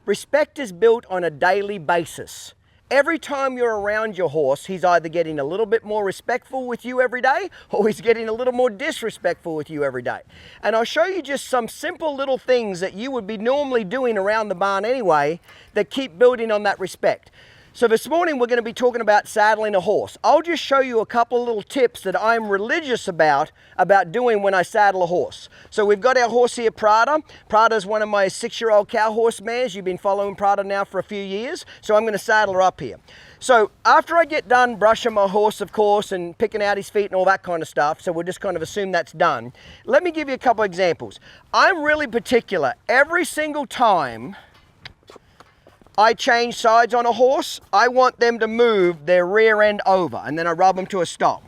Respect is built on a daily basis. Every time you're around your horse, he's either getting a little bit more respectful with you every day, or he's getting a little more disrespectful with you every day. And I'll show you just some simple little things that you would be normally doing around the barn anyway that keep building on that respect. So this morning we're going to be talking about saddling a horse. I'll just show you a couple of little tips that I'm religious about doing when I saddle a horse. So we've got our horse here, 𝗏𝗏. 𝗏𝗏 is one of my 6-year-old cow horse mares. You've been following 𝗏𝗏 now for a few years. So I'm going to saddle her up here. So after I get done brushing my horse, of course, and picking out his feet and all that kind of stuff, so we'll just kind of assume that's done. Let me give you a couple of examples. I'm really particular. Every single time I change sides on a horse, I want them to move their rear end over, and then I rub them to a stop.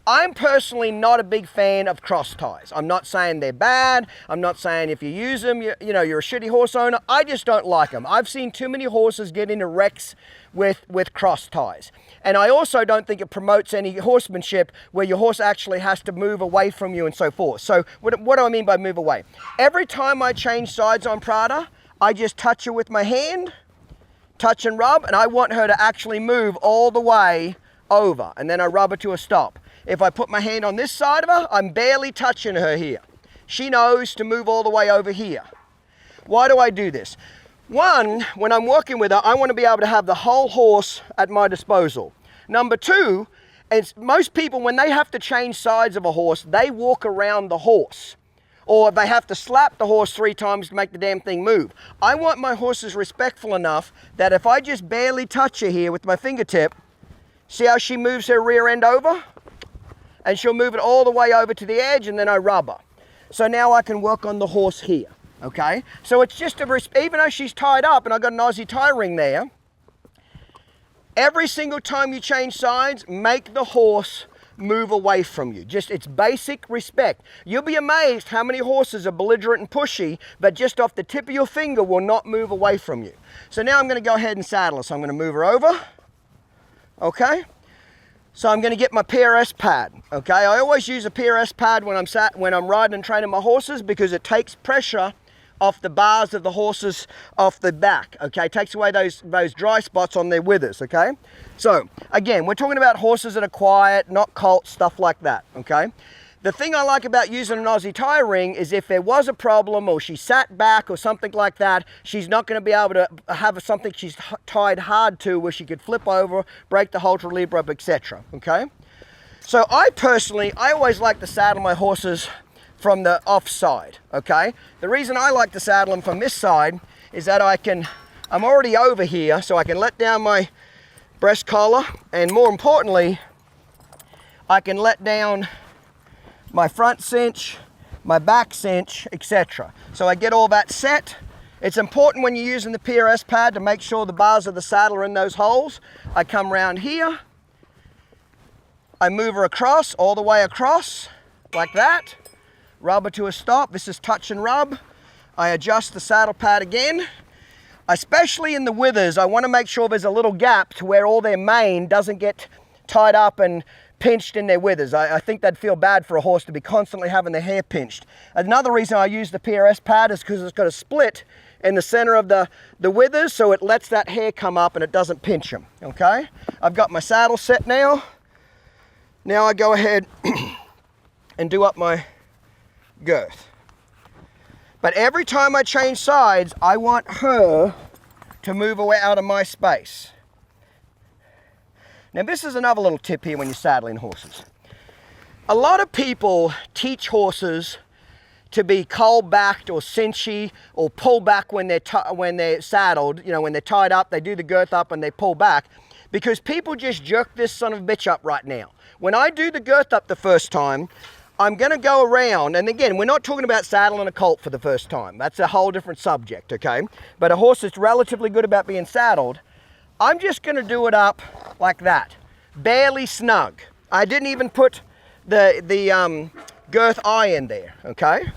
I'm personally not a big fan of cross ties. I'm not saying they're bad. I'm not saying if you use them, you're a shitty horse owner. I just don't like them. I've seen too many horses get into wrecks with cross ties. And I also don't think it promotes any horsemanship where your horse actually has to move away from you and so forth. So what do I mean by move away? Every time I change sides on 𝗏𝗏, I just touch her with my hand, touch and rub, and I want her to actually move all the way over, and then I rub her to a stop. If I put my hand on this side of her, I'm barely touching her here. She knows to move all the way over here. Why do I do this? One, when I'm working with her, I want to be able to have the whole horse at my disposal. Number two, most people, when they have to change sides of a horse, they walk around the horse. Or they have to slap the horse 3 times to make the damn thing move. I want my horses respectful enough that if I just barely touch her here with my fingertip, see how she moves her rear end over? And she'll move it all the way over to the edge, and then I rub her. So now I can work on the horse here, okay? So it's just, even though she's tied up and I've got an Aussie tie ring there, every single time you change sides, make the horse move away from you. It's basic respect. You'll be amazed how many horses are belligerent and pushy, but just off the tip of your finger will not move away from you. So now I'm going to go ahead and saddle her. So I'm going to move her over. Okay. So I'm going to get my PRS pad. Okay. I always use a PRS pad when I'm riding and training my horses because it takes pressure off the bars of the horses off the back, okay? Takes away those dry spots on their withers, okay? So, again, we're talking about horses that are quiet, not colts, stuff like that, okay? The thing I like about using an Aussie tie ring is if there was a problem or she sat back or something like that, she's not going to be able to have something she's tied hard to where she could flip over, break the halter lead rope, etc., okay? So I always like to saddle my horses from the off side, okay? The reason I like to saddle them from this side is that I'm already over here, so I can let down my breast collar, and more importantly, I can let down my front cinch, my back cinch, etc. So I get all that set. It's important when you're using the PRS pad to make sure the bars of the saddle are in those holes. I come around here, I move her across, all the way across, like that. Rub her to a stop. This is touch and rub. I adjust the saddle pad again. Especially in the withers, I want to make sure there's a little gap to where all their mane doesn't get tied up and pinched in their withers. I think that'd feel bad for a horse to be constantly having their hair pinched. Another reason I use the PRS pad is because it's got a split in the center of the withers, so it lets that hair come up and it doesn't pinch them, okay? I've got my saddle set now. Now I go ahead and do up my girth. But every time I change sides, I want her to move away out of my space. Now this is another little tip here when you're saddling horses. A lot of people teach horses to be cold-backed or cinchy or pull back when they're saddled, when they're tied up, they do the girth up and they pull back, because people just jerk this son of a bitch up right now. When I do the girth up the first time, I'm going to go around, and again, we're not talking about saddling a colt for the first time. That's a whole different subject, okay? But a horse that's relatively good about being saddled, I'm just going to do it up like that, barely snug. I didn't even put the girth eye in there, okay?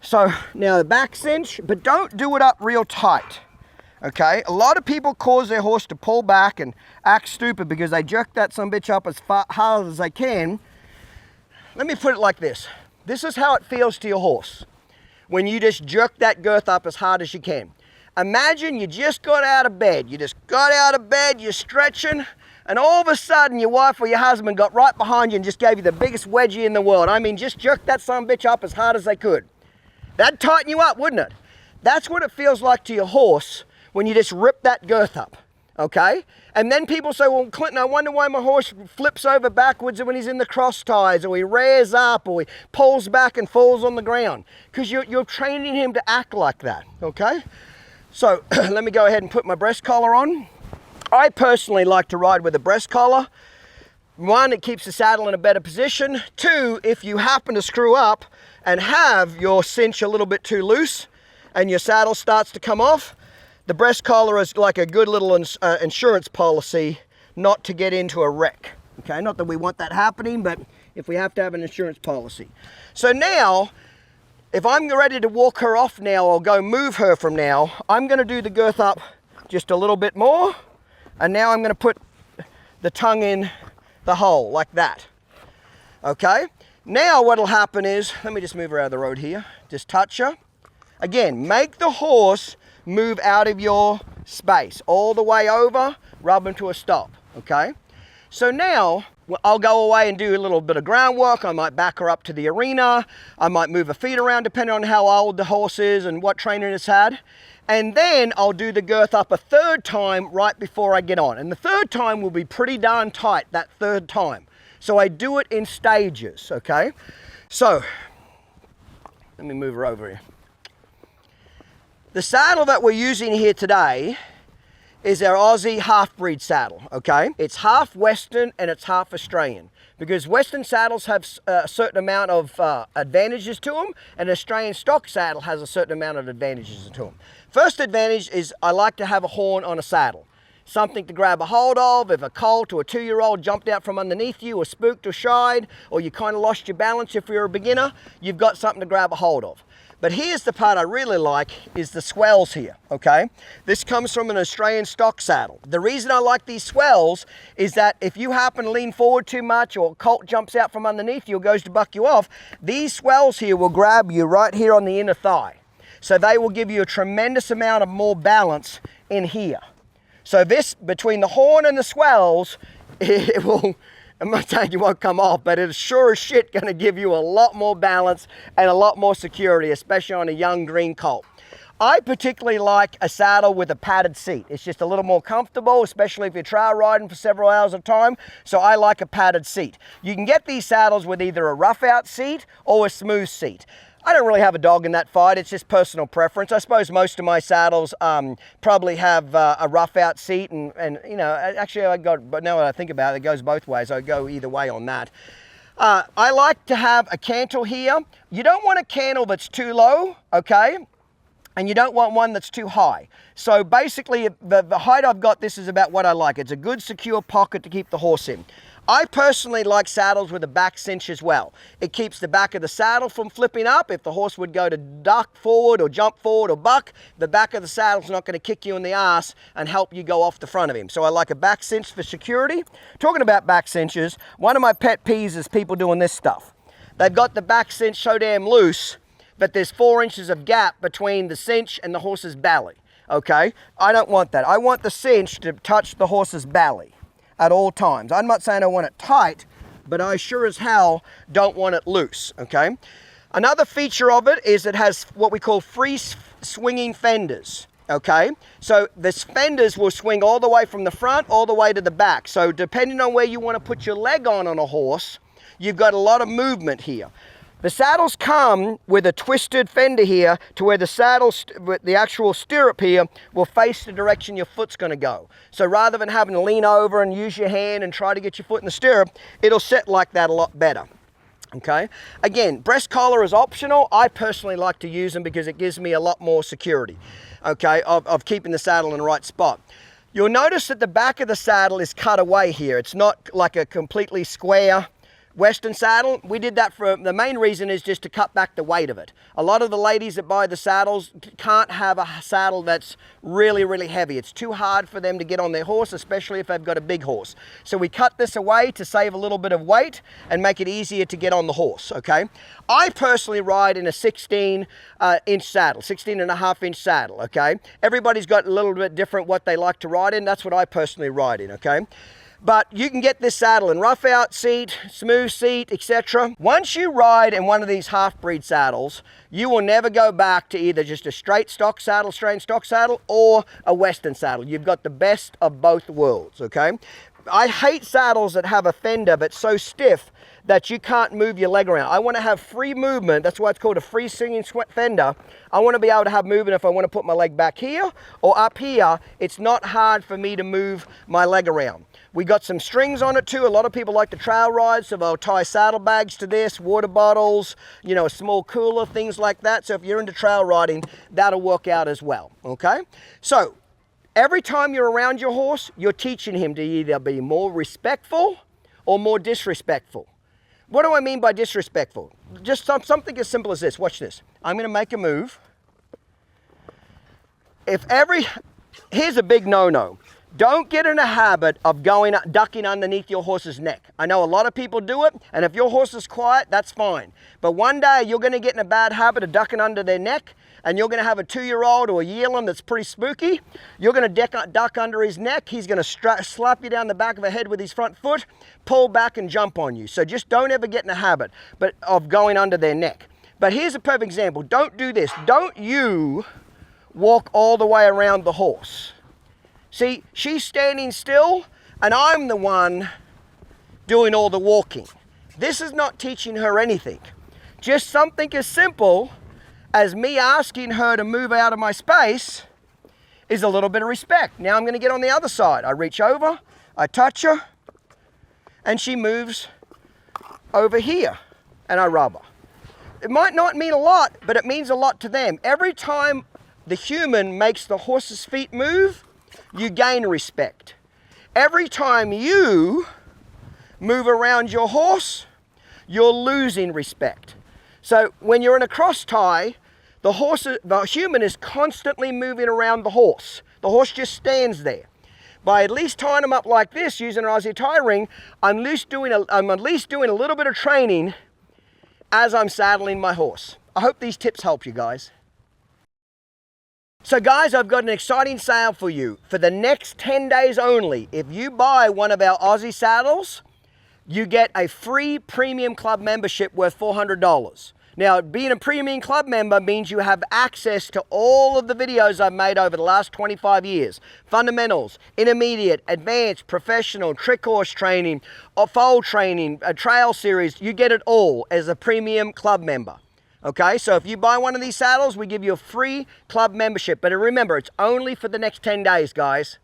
So now the back cinch, but don't do it up real tight, okay? A lot of people cause their horse to pull back and act stupid because they jerk that son of a bitch up as hard as they can. Let me put it like this. This is how it feels to your horse when you just jerk that girth up as hard as you can. Imagine you just got out of bed. You just got out of bed, you're stretching, and all of a sudden your wife or your husband got right behind you and just gave you the biggest wedgie in the world. I mean, just jerked that son of a bitch up as hard as they could. That'd tighten you up, wouldn't it? That's what it feels like to your horse when you just rip that girth up, okay? And then people say, well, Clinton, I wonder why my horse flips over backwards when he's in the cross ties, or he rears up, or he pulls back and falls on the ground. Because you're training him to act like that, okay? So let me go ahead and put my breast collar on. I personally like to ride with a breast collar. One, it keeps the saddle in a better position. Two, if you happen to screw up and have your cinch a little bit too loose and your saddle starts to come off, the breast collar is like a good little insurance policy not to get into a wreck. Okay, not that we want that happening, but if we have to have an insurance policy. So now, if I'm ready to walk her off now or go move her from now, I'm going to do the girth up just a little bit more. And now I'm going to put the tongue in the hole like that. Okay, now what'll happen is, let me just move her out of the road here. Just touch her. Again, make the horse move out of your space all the way over, rub him to a stop. Okay, so now I'll go away and do a little bit of groundwork. I might back her up to the arena. I might move her feet around depending on how old the horse is and what training it's had. And then I'll do the girth up a third time right before I get on. And the third time will be pretty darn tight, that third time. So I do it in stages, okay? So, let me move her over here. The saddle that we're using here today is our Aussie half-breed saddle, okay? It's half Western and it's half Australian, because Western saddles have a certain amount of advantages to them, and an Australian stock saddle has a certain amount of advantages to them. First advantage is I like to have a horn on a saddle. Something to grab a hold of. If a colt or a 2-year-old jumped out from underneath you or spooked or shied, or you kind of lost your balance if you're a beginner, you've got something to grab a hold of. But here's the part I really like, is the swells here, okay? This comes from an Australian stock saddle. The reason I like these swells is that if you happen to lean forward too much or a colt jumps out from underneath you or goes to buck you off, these swells here will grab you right here on the inner thigh. So they will give you a tremendous amount of more balance in here. So this, between the horn and the swells, it will, I'm not saying you won't come off, but it's sure as shit going to give you a lot more balance and a lot more security, especially on a young green colt. I particularly like a saddle with a padded seat. It's just a little more comfortable, especially if you're trail riding for several hours at a time. So I like a padded seat. You can get these saddles with either a rough out seat or a smooth seat. I don't really have a dog in that fight. It's just personal preference. I suppose most of my saddles probably have a rough out seat, and you know, actually but now that I think about it, it goes both ways. I go either way on that. I like to have a cantle here. You don't want a cantle that's too low, okay? And you don't want one that's too high. So basically, the height I've got, this is about what I like. It's a good secure pocket to keep the horse in. I personally like saddles with a back cinch as well. It keeps the back of the saddle from flipping up. If the horse would go to duck forward or jump forward or buck, the back of the saddle's not going to kick you in the ass and help you go off the front of him. So I like a back cinch for security. Talking about back cinches, one of my pet peeves is people doing this stuff. They've got the back cinch so damn loose, but there's 4 inches of gap between the cinch and the horse's belly, okay? I don't want that. I want the cinch to touch the horse's belly at all times. I'm not saying I want it tight, but I sure as hell don't want it loose, okay? Another feature of it is it has what we call free swinging fenders, okay? So the fenders will swing all the way from the front all the way to the back. So depending on where you want to put your leg on a horse, you've got a lot of movement here. The saddles come with a twisted fender here to where the saddle, the actual stirrup here, will face the direction your foot's going to go. So rather than having to lean over and use your hand and try to get your foot in the stirrup, it'll sit like that a lot better. Okay? Again, breast collar is optional. I personally like to use them because it gives me a lot more security, okay, of keeping the saddle in the right spot. You'll notice that the back of the saddle is cut away here. It's not like a completely square Western saddle, we did that for, the main reason is just to cut back the weight of it. A lot of the ladies that buy the saddles can't have a saddle that's really, really heavy. It's too hard for them to get on their horse, especially if they've got a big horse. So we cut this away to save a little bit of weight and make it easier to get on the horse, okay? I personally ride in a 16-inch saddle, 16.5-inch saddle, okay? Everybody's got a little bit different what they like to ride in. That's what I personally ride in, okay? But you can get this saddle in rough out seat, smooth seat, etc. Once you ride in one of these half-breed saddles, you will never go back to either just a straight stock saddle, or a Western saddle. You've got the best of both worlds, okay? I hate saddles that have a fender but so stiff that you can't move your leg around. I want to have free movement. That's why it's called a free swinging fender. I want to be able to have movement if I want to put my leg back here or up here. It's not hard for me to move my leg around. We got some strings on it too. A lot of people like to trail ride, so they'll tie saddlebags to this, water bottles, you know, a small cooler, things like that. So if you're into trail riding, that'll work out as well, okay? So every time you're around your horse, you're teaching him to either be more respectful or more disrespectful. What do I mean by disrespectful? Just something as simple as this. Watch this. I'm going to make a move. Here's a big no-no. Don't get in a habit of ducking underneath your horse's neck. I know a lot of people do it, and if your horse is quiet, that's fine. But one day you're going to get in a bad habit of ducking under their neck, and you're going to have a 2-year-old or a yearling that's pretty spooky. You're going to duck under his neck. He's going to slap you down the back of the head with his front foot, pull back and jump on you. So just don't ever get in a habit of going under their neck. But here's a perfect example. Don't do this. Don't you walk all the way around the horse. See, she's standing still, and I'm the one doing all the walking. This is not teaching her anything. Just something as simple as me asking her to move out of my space is a little bit of respect. Now I'm going to get on the other side. I reach over, I touch her, and she moves over here, and I rub her. It might not mean a lot, but it means a lot to them. Every time the human makes the horse's feet move, you gain respect. Every time you move around your horse, you're losing respect. So when you're in a cross tie, the human is constantly moving around the horse. The horse just stands there. By at least tying them up like this, using an Aussie tie ring, I'm at least doing a little bit of training as I'm saddling my horse. I hope these tips help you guys. So guys, I've got an exciting sale for you. For the next 10 days only, if you buy one of our Aussie saddles, you get a free premium club membership worth $400. Now, being a premium club member means you have access to all of the videos I've made over the last 25 years. Fundamentals, intermediate, advanced, professional, trick horse training, foal training, a trail series. You get it all as a premium club member. Okay, so if you buy one of these saddles, we give you a free club membership. But remember, it's only for the next 10 days, guys.